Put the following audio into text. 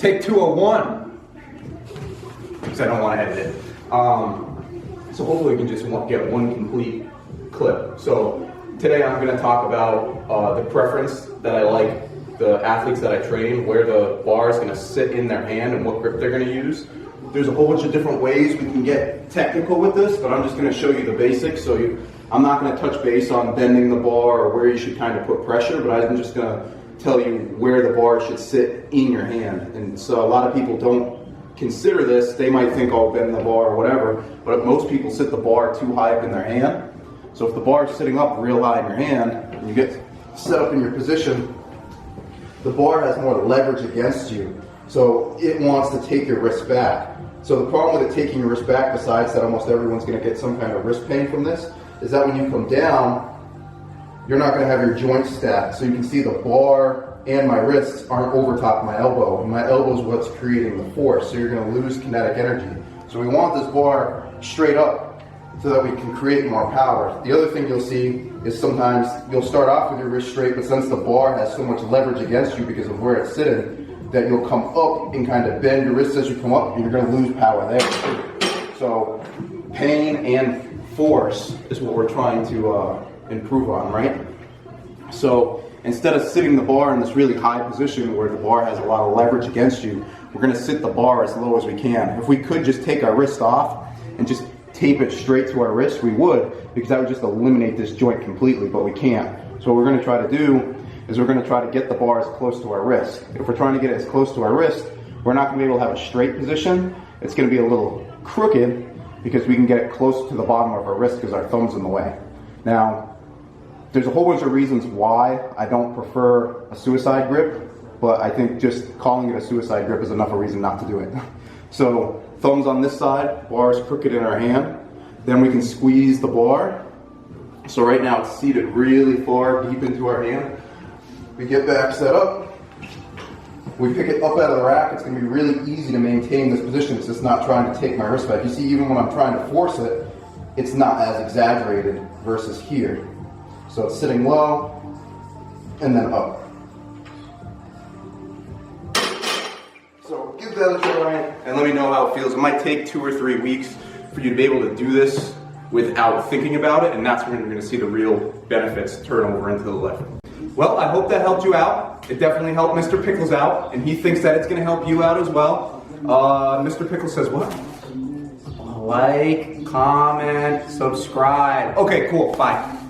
Take 201. Because I don't want to edit it. So hopefully we can just get one complete clip. So today I'm going to talk about the preference that I like the athletes that I train, where the bar is going to sit in their hand and what grip they're going to use. There's a whole bunch of different ways we can get technical with this, but I'm just going to show you the basics. So I'm not going to touch base on bending the bar or where you should kind of put pressure, but I'm just going to tell you where the bar should sit in your hand. And so a lot of people don't consider this. They might think, oh, bend the bar or whatever, but most people sit the bar too high up in their hand. So if the bar is sitting up real high in your hand and you get set up in your position, the bar has more leverage against you. So it wants to take your wrist back. So the problem with it taking your wrist back, besides that almost everyone's going to get some kind of wrist pain from this, is that when you come down, you're not going to have your joints stacked. So you can see the bar and my wrists aren't over top of my elbow. And my elbow is what's creating the force. So you're going to lose kinetic energy. So we want this bar straight up so that we can create more power. The other thing you'll see is sometimes you'll start off with your wrist straight, but since the bar has so much leverage against you because of where it's sitting, that you'll come up and kind of bend your wrist as you come up, and you're going to lose power there. So pain and force is what we're trying to improve on, right? So instead of sitting the bar in this really high position where the bar has a lot of leverage against you, we're going to sit the bar as low as we can. If we could just take our wrist off and just tape it straight to our wrist, we would, because that would just eliminate this joint completely, but we can't. So what we're going to try to do is we're going to try to get the bar as close to our wrist. If we're trying to get it as close to our wrist, we're not going to be able to have a straight position. It's going to be a little crooked because we can get it close to the bottom of our wrist because our thumb's in the way. Now, there's a whole bunch of reasons why I don't prefer a suicide grip, but I think just calling it a suicide grip is enough of a reason not to do it. So thumbs on this side, bar is crooked in our hand. Then we can squeeze the bar. So right now it's seated really far deep into our hand. We get back set up. We pick it up out of the rack. It's going to be really easy to maintain this position because it's not trying to take my wrist back. You see, even when I'm trying to force it, it's not as exaggerated versus here. So it's sitting low and then up. So give that a try and let me know how it feels. It might take 2 or 3 weeks for you to be able to do this without thinking about it, and that's when you're going to see the real benefits turn over into the left. Well, I hope that helped you out. It definitely helped Mr. Pickles out, and he thinks that it's going to help you out as well. Mr. Pickles says what? Like, comment, subscribe. Okay, cool. Bye.